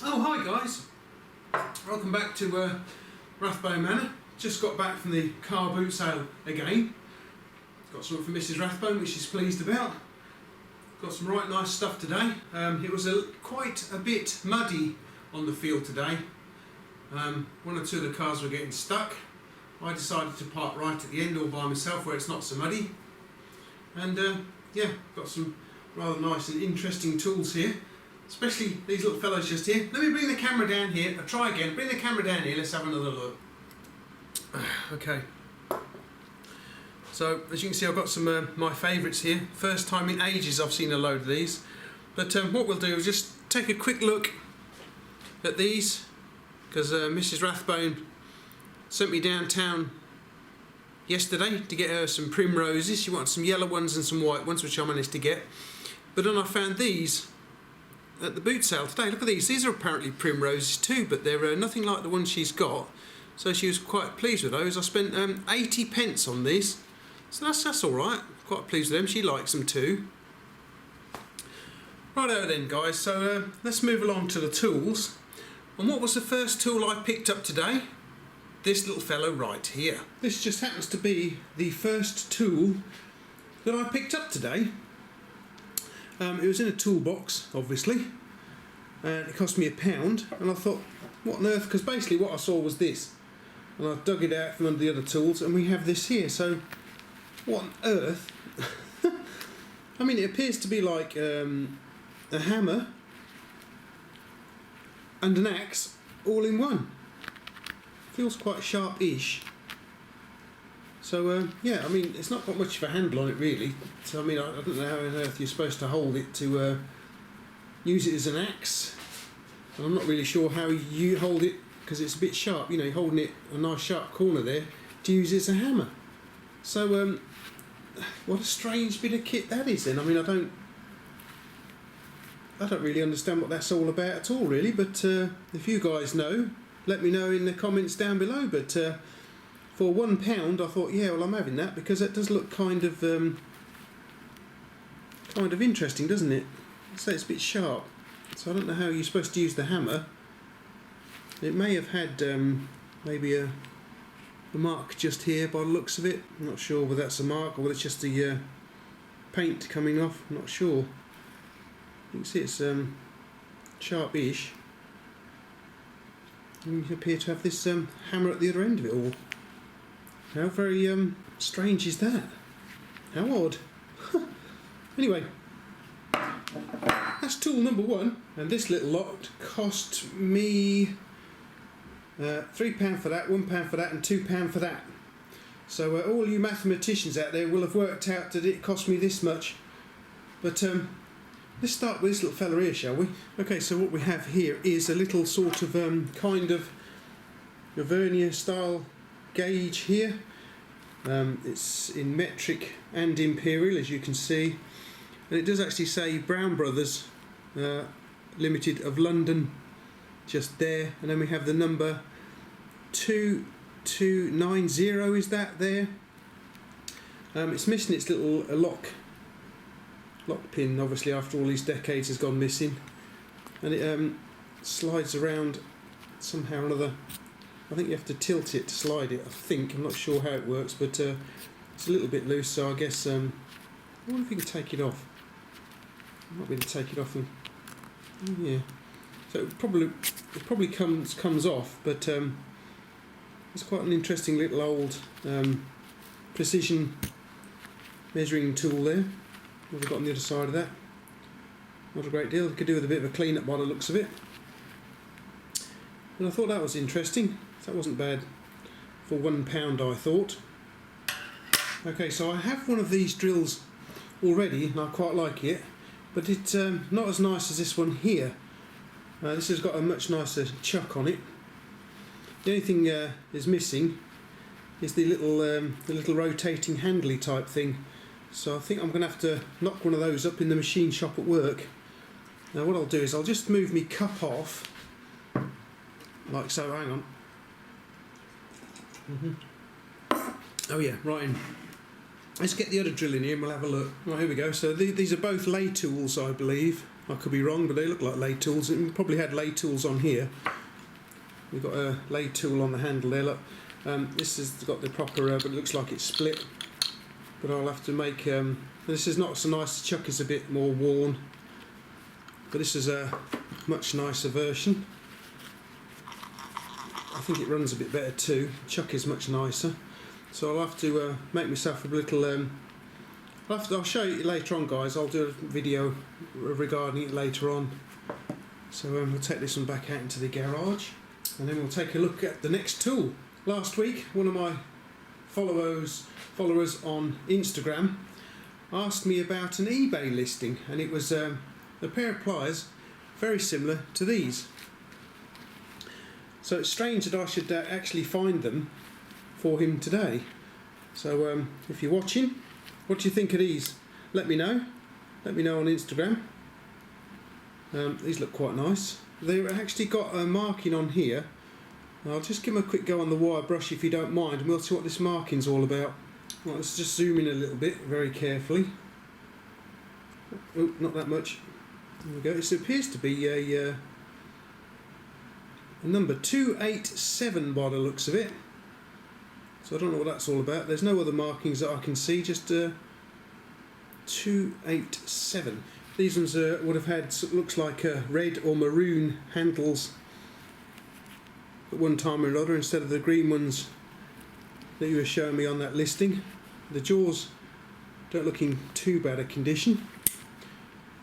Oh, hi guys, welcome back to Rathbone Manor. Just got back from the car boot sale again. Got something for Mrs Rathbone which she's pleased about. Got some right nice stuff today. It was quite a bit muddy on the field today. One or two of the cars were getting stuck. I decided to park right at the end all by myself where it's not so muddy. And yeah, got some rather nice and interesting tools here. Especially these little fellows just here. Let me bring the camera down here. I'll try again. Bring the camera down here. Let's have another look. Okay. So as you can see, I've got some my favourites here. First time in ages I've seen a load of these. But what we'll do is just take a quick look at these, because Mrs Rathbone sent me downtown yesterday to get her some Primroses. She wanted some yellow ones and some white ones, which I managed to get. But then I found these at the boot sale today. Look at these. These are apparently Primroses too, but they're nothing like the ones she's got. So she was quite pleased with those. I spent 80 pence on these, so that's all right. Quite pleased with them. She likes them too. Righto then, guys. So let's move along to the tools. And what was the first tool I picked up today? This little fellow right here. This just happens to be the first tool that I picked up today. It was in a toolbox, obviously, and it cost me £1. And I thought, what on earth? Because basically what I saw was this, and I dug it out from under the other tools, and we have this here. So, what on earth? I mean, it appears to be like a hammer and an axe all in one. Feels quite sharp-ish. So yeah, I mean, it's not got much of a handle on it really. So I mean, I don't know how on earth you're supposed to hold it to use it as an axe. And I'm not really sure how you hold it, because it's a bit sharp. You know, you're holding it a nice sharp corner there to use it as a hammer. So what a strange bit of kit that is then. I mean, I don't really understand what that's all about at all really. But if you guys know, let me know in the comments down below. But for £1, I thought, yeah, well, I'm having that, because that does look kind of interesting, doesn't it? So it's a bit sharp. So I don't know how you're supposed to use the hammer. It may have had maybe a mark just here by the looks of it. I'm not sure whether that's a mark or whether it's just the paint coming off. I'm not sure. You can see it's sharp-ish. And you appear to have this hammer at the other end of it all. How very strange is that? How odd. Anyway, that's tool number one, and this little lot cost me £3 for that, £1 for that, and £2 for that. So all you mathematicians out there will have worked out that it cost me this much. But let's start with this little fella here, shall we? Okay, so what we have here is a little sort of kind of a Vernier style gauge here. It's in metric and imperial, as you can see, and it does actually say Brown Brothers Limited of London just there, and then we have the number 2290, is that there? It's missing its little lock pin, obviously, after all these decades has gone missing, and it slides around somehow or another. I think you have to tilt it to slide it, I think. I'm not sure how it works, but it's a little bit loose, so I guess I wonder if you can take it off. I might be able to take it off and yeah. So it probably comes off, but it's quite an interesting little old precision measuring tool there. What have we got on the other side of that? Not a great deal. Could do with a bit of a clean up by the looks of it. But I thought that was interesting. That wasn't bad for £1, I thought. Okay, so I have one of these drills already, and I quite like it, but it's not as nice as this one here. This has got a much nicer chuck on it. The only thing is missing is the little rotating handly type thing. So I think I'm going to have to knock one of those up in the machine shop at work. Now what I'll do is I'll just move my cup off, like so. Hang on. Oh yeah, right in. Let's get the other drill in here and we'll have a look. Right, here we go. So these are both lay tools, I believe. I could be wrong, but they look like lay tools. And we probably had lay tools on here. We've got a lay tool on the handle there. Look, this has got the proper, but it looks like it's split. But I'll have to make. This is not so nice. The chuck is a bit more worn, but this is a much nicer version. I think it runs a bit better too. Chuck is much nicer, so I'll have to make myself a little. I'll show you later on, guys. I'll do a video regarding it later on. So we'll take this one back out into the garage, and then we'll take a look at the next tool. Last week, one of my followers on Instagram asked me about an eBay listing, and it was a pair of pliers very similar to these. So it's strange that I should actually find them for him today. So if you're watching, what do you think of these? Let me know. Let me know on Instagram. These look quite nice. They've actually got a marking on here. I'll just give them a quick go on the wire brush if you don't mind, and we'll see what this marking's all about. Right, let's just zoom in a little bit, very carefully. Oh, not that much. There we go. This appears to be a number 287 by the looks of it. So I don't know what that's all about. There's no other markings that I can see, just 287. These ones would have had, looks like red or maroon handles at one time or another, instead of the green ones that you were showing me on that listing. The jaws don't look in too bad a condition.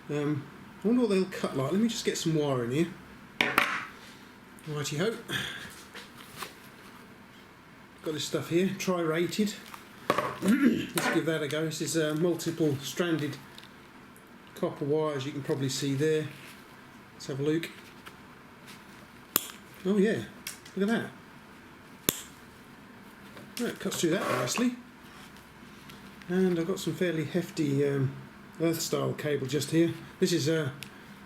I wonder what they'll cut like. Let me just get some wire in here. Righty ho. Got this stuff here, tri-rated. Let's give that a go. This is multiple stranded copper wire, as you can probably see there. Let's have a look. Oh yeah, look at that. Right, cuts through that nicely. And I've got some fairly hefty earth style cable just here. This is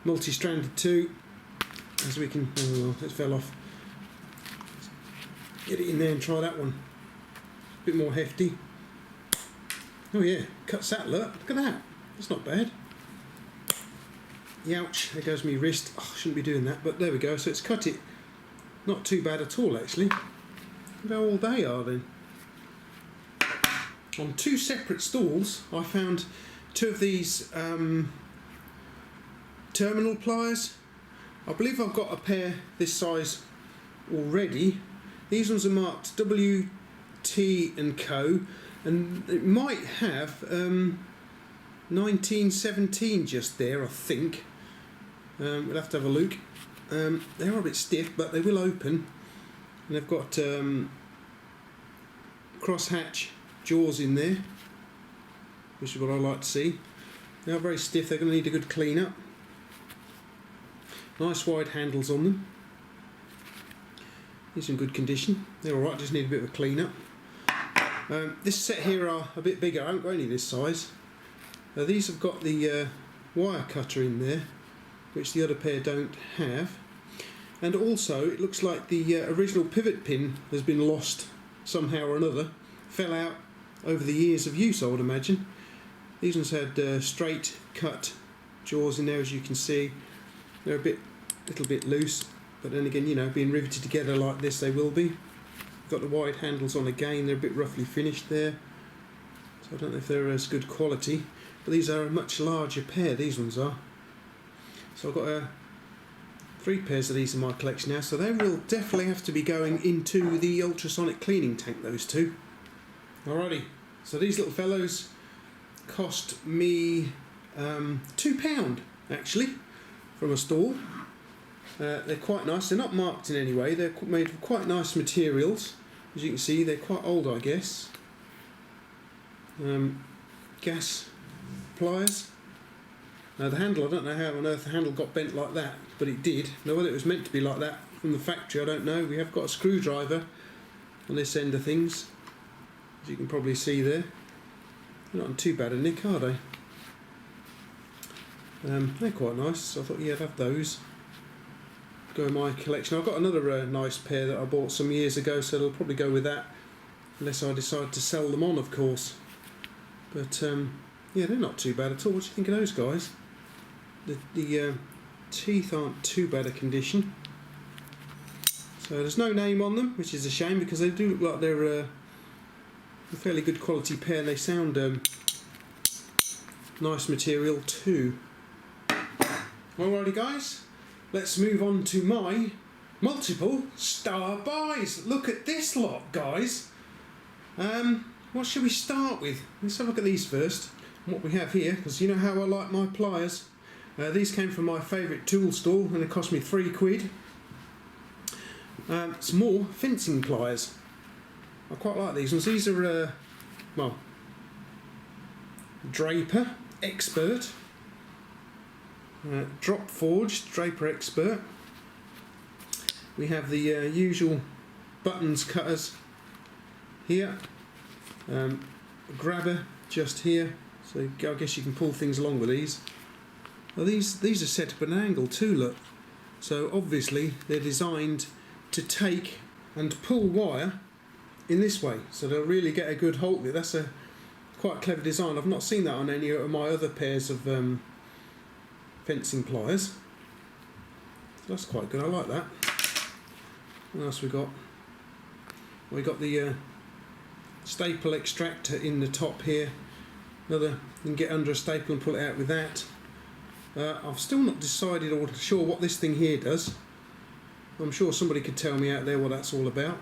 multi-stranded too, as we can, oh, it fell off. Get it in there and try that one. A bit more hefty. Oh yeah, cuts that, look at that. That's not bad. Youch, there goes my wrist. Oh, I shouldn't be doing that, but there we go. So it's cut it. Not too bad at all, actually. Look how all they are then. On two separate stalls, I found two of these terminal pliers. I believe I've got a pair this size already. These ones are marked WT and Co, and it might have 1917 just there, I think. We'll have to have a look. They are a bit stiff, but they will open, and they've got cross-hatch jaws in there, which is what I like to see. They are very stiff. They're going to need a good clean up. Nice wide handles on them. These are in good condition. They're alright, just need a bit of a clean up. This set here are a bit bigger. I haven't got any this size. These have got the wire cutter in there, which the other pair don't have. And also it looks like the original pivot pin has been lost somehow or another. Fell out over the years of use, I would imagine. These ones had straight cut jaws in there, as you can see. They're a little bit loose, but then again, you know, being riveted together like this, they will be. Got the wide handles on again. They're a bit roughly finished there, so I don't know if they're as good quality. But these are a much larger pair. These ones are. So I've got 3 pairs of these in my collection now. So they will definitely have to be going into the ultrasonic cleaning tank. Those two. Alrighty. So these little fellows cost me £2 actually from a stall. They're quite nice. They're not marked in any way. They're made of quite nice materials. As you can see, they're quite old, I guess. Gas pliers. Now the handle, I don't know how on earth the handle got bent like that, but it did. Now whether it was meant to be like that from the factory, I don't know. We have got a screwdriver on this end of things, as you can probably see there. They're not in too bad a nick, are they? They're quite nice, so I thought, yeah, I'd have those. Go in my collection. I've got another nice pair that I bought some years ago, so they'll probably go with that, unless I decide to sell them on, of course. But yeah, they're not too bad at all. What do you think of those guys? the teeth aren't too bad a condition. So there's no name on them, which is a shame because they do look like they're a fairly good quality pair, and they sound nice material too. Alrighty guys, let's move on to my multiple star buys. Look at this lot, guys. What should we start with? Let's have a look at these first. What we have here, because you know how I like my pliers. These came from my favourite tool store and they cost me £3. Some more fencing pliers. I quite like these ones. These are, well, Draper Expert. Drop forged Draper Expert. We have the usual buttons cutters here. Grabber just here, so I guess you can pull things along with these. Well, these are set up at an angle too, look. So obviously they're designed to take and pull wire in this way, so they'll really get a good hold of it. That's a quite clever design. I've not seen that on any of my other pairs of fencing pliers. That's quite good, I like that. What else we got? We got the staple extractor in the top here. Another, you can get under a staple and pull it out with that. I've still not decided or sure what this thing here does. I'm sure somebody could tell me out there what that's all about.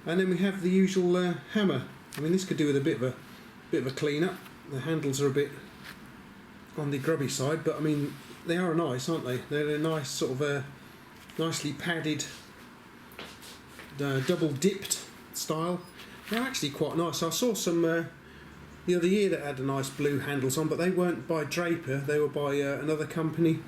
And then we have the usual hammer. I mean, this could do with a bit of a clean up. The handles are a bit on the grubby side, but I mean they are nice, aren't they? They're a nice sort of nicely padded, double dipped style. They're actually quite nice. I saw some the other year that had a nice blue handles on, but they weren't by Draper, they were by another company.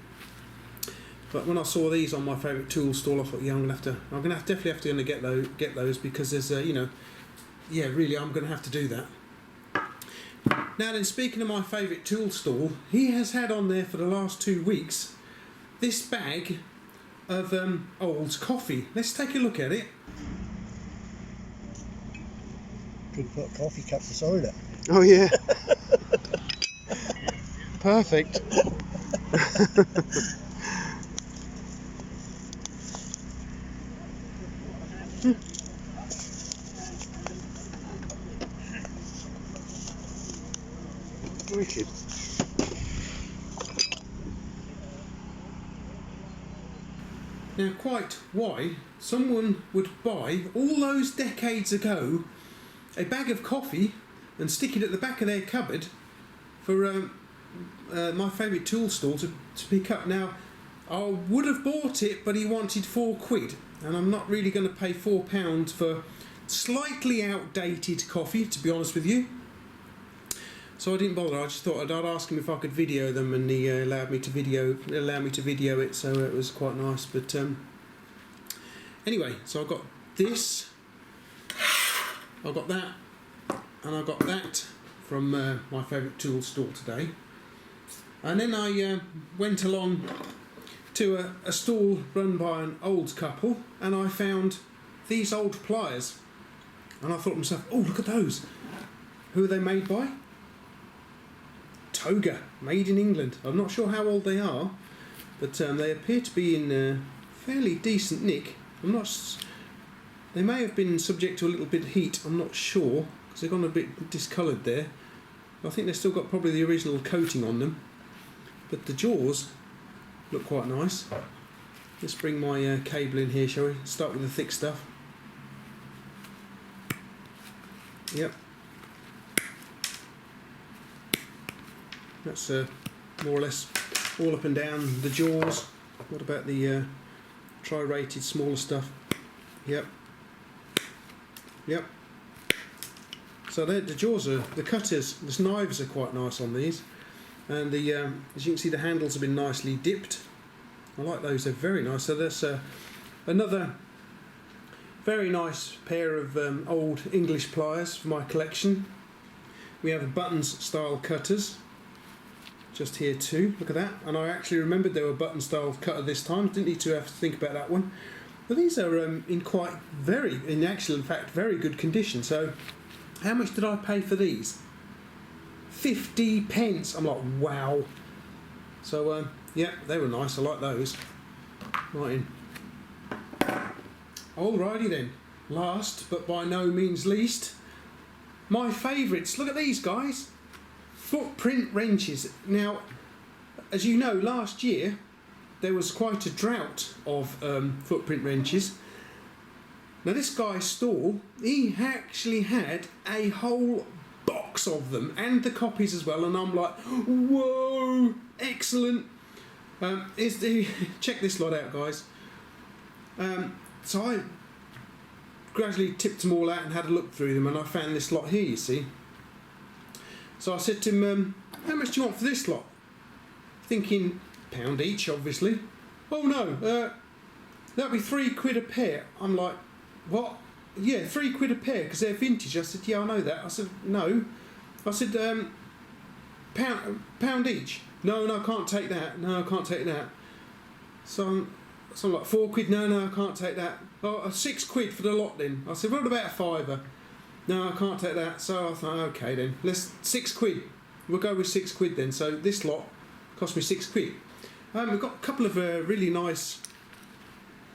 But when I saw these on my favourite tool stall, I thought, yeah, I'm gonna definitely have to get those because there's you know, yeah, really, I'm gonna have to do that. Now then, speaking of my favourite tool stall, he has had on there for the last 2 weeks this bag of Old's coffee. Let's take a look at it. Could put a coffee cup beside it. Oh yeah. Perfect. Wicked. Now, quite why someone would buy all those decades ago a bag of coffee and stick it at the back of their cupboard for my favourite tool store to pick up. Now, I would have bought it, but he wanted £4, and I'm not really going to pay £4 for slightly outdated coffee, to be honest with you. So I didn't bother. I just thought I'd ask him if I could video them, and he allowed me to video it. So it was quite nice. But anyway, so I got this. I got that, and I got that from my favourite tool store today. And then I went along to a stall run by an old couple, and I found these old pliers. And I thought to myself, oh, look at those. Who are they made by? Toga, made in England. I'm not sure how old they are, but they appear to be in fairly decent nick. They may have been subject to a little bit of heat, I'm not sure, because they've gone a bit discoloured there. I think they've still got probably the original coating on them, but the jaws look quite nice. Let's bring my cable in here, shall we? Start with the thick stuff. Yep. That's more or less all up and down the jaws. What about the tri-rated smaller stuff? Yep. Yep. So the jaws are, the cutters, the knives are quite nice on these. And the as you can see, the handles have been nicely dipped. I like those, they're very nice. So that's another very nice pair of old English pliers for my collection. We have buttons style cutters just here too, look at that. And I actually remembered they were button style cutter this time, didn't need to have to think about that one. But these are in actual fact very good condition. So how much did I pay for these? 50 pence. I'm like, wow. So yeah, they were nice. I like those. Right in. Alrighty then. Last but by no means least, my favourites. Look at these guys. Footprint wrenches. Now, as you know, last year there was quite a drought of footprint wrenches. Now this guy's stall, he actually had a whole box of them and the copies as well, and I'm like, whoa, excellent. Check this lot out, guys. So I gradually tipped them all out and had a look through them, and I found this lot here, you see. So I said to him, how much do you want for this lot? Thinking £1 each, obviously. Oh no, that'd be £3 a pair. I'm like, what? Yeah, £3 a pair because they're vintage. I said, yeah, I know that. I said, no. I said, pound each. No, I can't take that. No, I can't take that. So I'm like, £4. No, I can't take that. Oh, £6 for the lot then. I said, what about a £5? No, I can't take that. So I thought, okay then, let's £6. We'll go with £6 then. So this lot cost me £6. We've got a couple of really nice.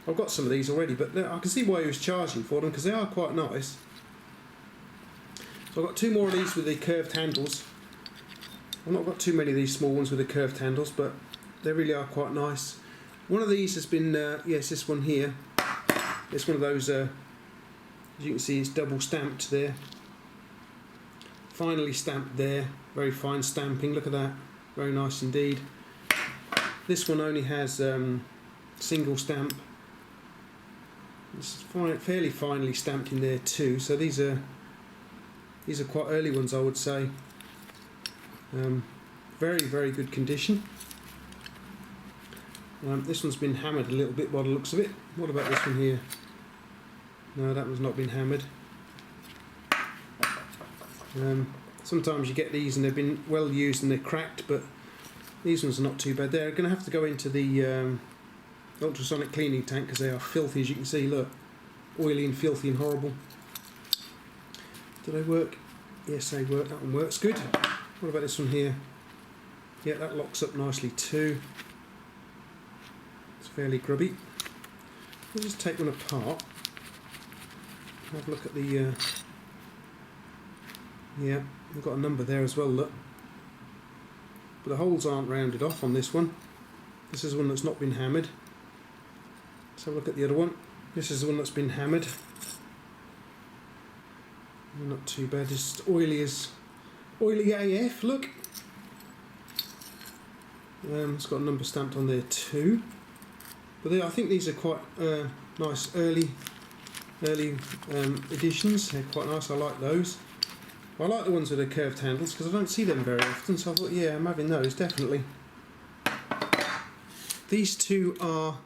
I've got some of these already, but I can see why he was charging for them because they are quite nice. So I've got 2 more of these with the curved handles. I've not got too many of these small ones with the curved handles, but they really are quite nice. One of these has been, yes, this one here. It's one of those, as you can see, it's double stamped there. Finely stamped there, very fine stamping, look at that, very nice indeed. This one only has single stamp. It's fairly finely stamped in there too, so these are quite early ones, I would say. Very, very good condition. This one's been hammered a little bit by the looks of it. What about this one here? No, that one's not been hammered. Sometimes you get these and they've been well used and they're cracked, but these ones are not too bad. They're going to have to go into the ultrasonic cleaning tank because they are filthy, as you can see. Look, oily and filthy and horrible. Do they work? Yes, they work. That one works good. What about this one here? Yeah, that locks up nicely too. It's fairly grubby. We'll just take one apart. Have a look at the. Yeah, we've got a number there as well. Look, but the holes aren't rounded off on this one. This is one that's not been hammered. Let's have a look at the other one. This is the one that's been hammered. Not too bad. Just oily AF. Look. It's got a number stamped on there too. But I think these are quite nice early editions. They're quite nice. I like those. I like the ones with the curved handles because I don't see them very often. So I thought, yeah, I'm having those definitely. These two are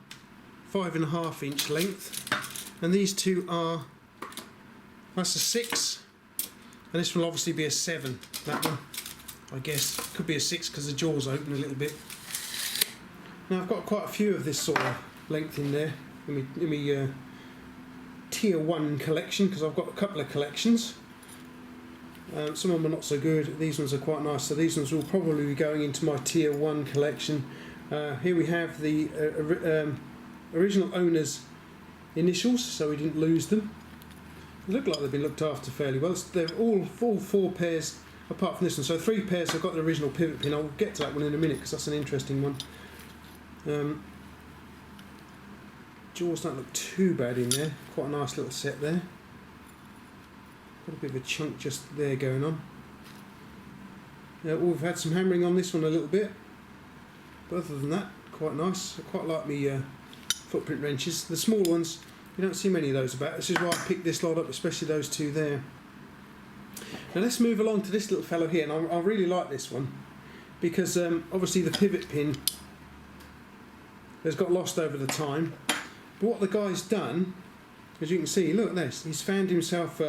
5.5 inch length, and these two are. That's a 6, and this will obviously be a 7. That one, I guess, could be a 6 because the jaws open a little bit. Now I've got quite a few of this sort of length in there in my tier 1 collection because I've got a couple of collections. Some of them are not so good. These ones are quite nice, so these ones will probably be going into my tier 1 collection. Here we have the original owner's initials, so we didn't lose them. They look like they've been looked after fairly well. They're all 4 pairs apart from this one, so 3 pairs have got the original pivot pin. I'll get to that one in a minute because that's an interesting one. Jaws don't look too bad in there. Quite a nice little set there. Got a bit of a chunk just there going on. We've had some hammering on this one a little bit, but other than that, quite nice. I quite like me footprint wrenches. The small ones, you don't see many of those about. This is why I picked this lot up, especially those 2 there. Now let's move along to this little fellow here, and I really like this one because obviously the pivot pin has got lost over the time. But what the guy's done, as you can see, look at this. He's found himself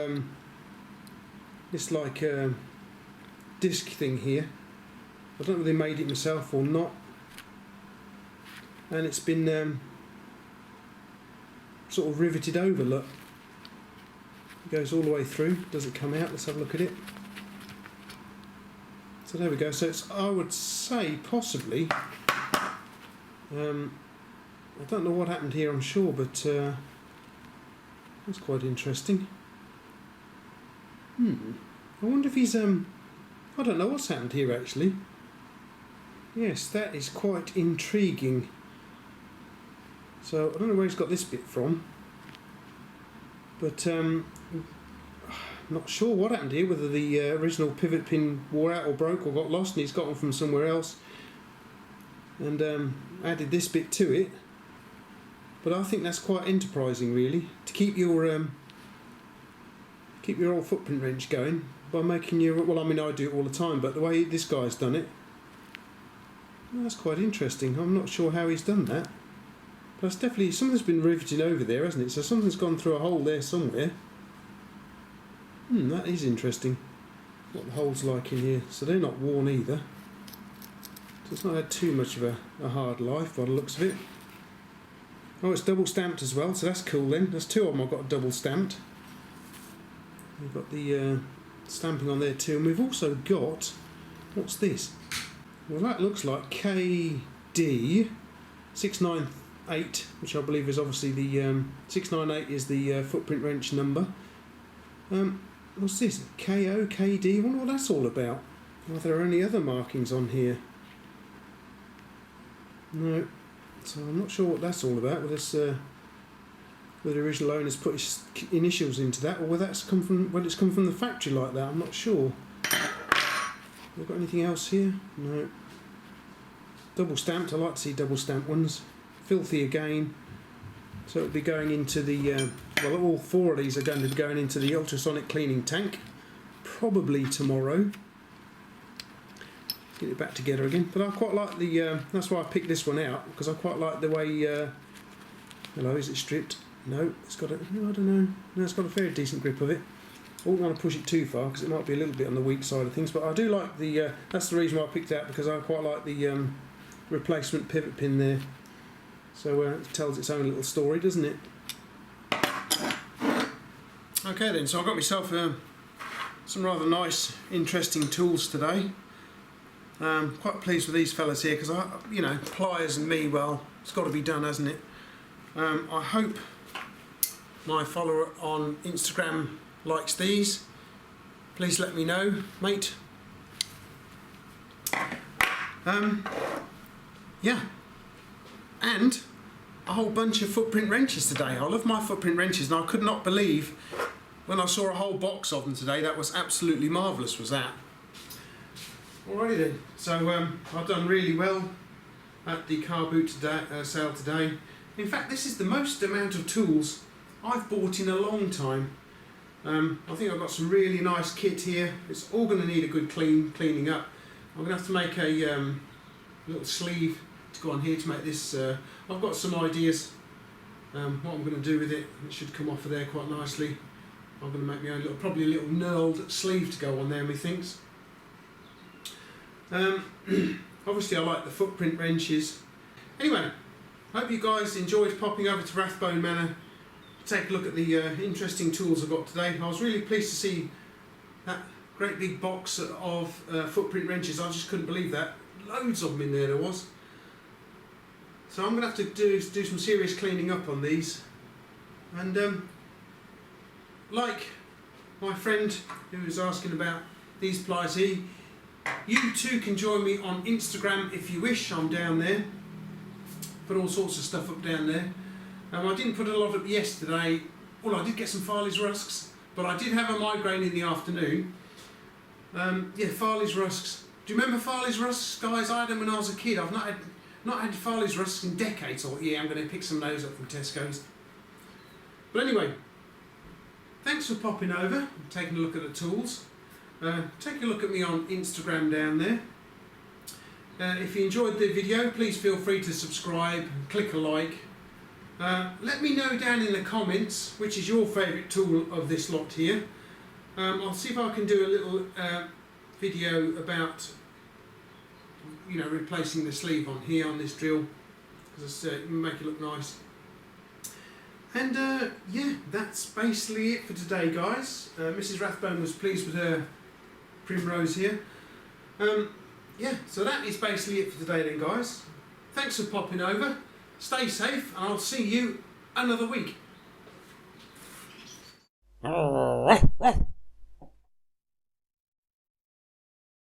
this like disc thing here. I don't know if they made it himself or not. And it's been sort of riveted over, look. It goes all the way through. Does it come out? Let's have a look at it. So there we go. So it's, I would say, possibly I don't know what happened here, I'm sure, but that's quite interesting. I wonder if he's I don't know what's happened here actually. Yes, that is quite intriguing. So I don't know where he's got this bit from, but not sure what happened here, whether the original pivot pin wore out or broke or got lost and he's got one from somewhere else and added this bit to it. But I think that's quite enterprising really, to keep your old footprint wrench going by making your, well I mean I do it all the time, but the way this guy's done it, well, that's quite interesting. I'm not sure how he's done that, but it's definitely, something's been riveted over there, hasn't it? So something's gone through a hole there somewhere. That is interesting, what the hole's like in here. So they're not worn either, so it's not had too much of a hard life by the looks of it. Oh, it's double stamped as well, so that's cool then. There's two of them I've got double stamped. We've got the stamping on there too, and we've also got, what's this? Well, that looks like KD 698, which I believe is obviously the 698 is the footprint wrench number. What's this? KO, KD? I wonder what that's all about. Are there any other markings on here? No. So I'm not sure what that's all about. Whether the original owner's put his initials into that, or whether that's come from, well, it's come from the factory like that. I'm not sure. Have we got anything else here? No. Double stamped. I like to see double stamped ones. Filthy again. So it'll be going into the well, all four of these are going to be going into the ultrasonic cleaning tank, probably tomorrow. Get it back together again. But I quite like the that's why I picked this one out, because I quite like the way hello, is it stripped? No, it's got a, no, I don't know. No, it's got a fairly decent grip of it. I wouldn't want to push it too far because it might be a little bit on the weak side of things, but I do like the that's the reason why I picked it out, because I quite like the replacement pivot pin there. So it tells its own little story, doesn't it? Okay then, so I've got myself some rather nice, interesting tools today. Quite pleased with these fellas here, because you know, pliers and me, well, it's got to be done, hasn't it? I hope my follower on Instagram likes these. Please let me know, mate. Yeah, and a whole bunch of footprint wrenches today. I love my footprint wrenches, and I could not believe when I saw a whole box of them today. That was absolutely marvellous, was that? Alrighty then, so I've done really well at the car boot today, sale today. In fact, this is the most amount of tools I've bought in a long time. I think I've got some really nice kit here. It's all going to need a good cleaning up. I'm going to have to make a little sleeve to go on here to make this. I've got some ideas what I'm going to do with it. It should come off of there quite nicely. I'm going to make my own little, probably a little knurled sleeve to go on there, methinks. Obviously I like the footprint wrenches. Anyway, hope you guys enjoyed popping over to Rathbone Manor to take a look at the interesting tools I've got today. I was really pleased to see that great big box of footprint wrenches. I just couldn't believe that. Loads of them in there was. So I'm going to have to do some serious cleaning up on these. And like my friend who was asking about these pliers here, you too can join me on Instagram if you wish. I'm down there. Put all sorts of stuff up down there. I didn't put a lot up yesterday. Well, I did get some Farley's rusks, but I did have a migraine in the afternoon. Yeah, Farley's rusks. Do you remember Farley's rusks, guys? I had them when I was a kid. I've not had Farley's rusks in decades. I thought, yeah, I'm going to pick some of those up from Tesco's. But anyway, thanks for popping over and taking a look at the tools. Take a look at me on Instagram down there. If you enjoyed the video, please feel free to subscribe, click a like. Let me know down in the comments which is your favourite tool of this lot here. I'll see if I can do a little video about, you know, replacing the sleeve on here on this drill, because it make it look nice. And yeah, that's basically it for today, guys. Mrs. Rathbone was pleased with her Primrose here. Yeah, so that is basically it for today then, guys. thanks for popping over. Stay safe, and I'll see you another week.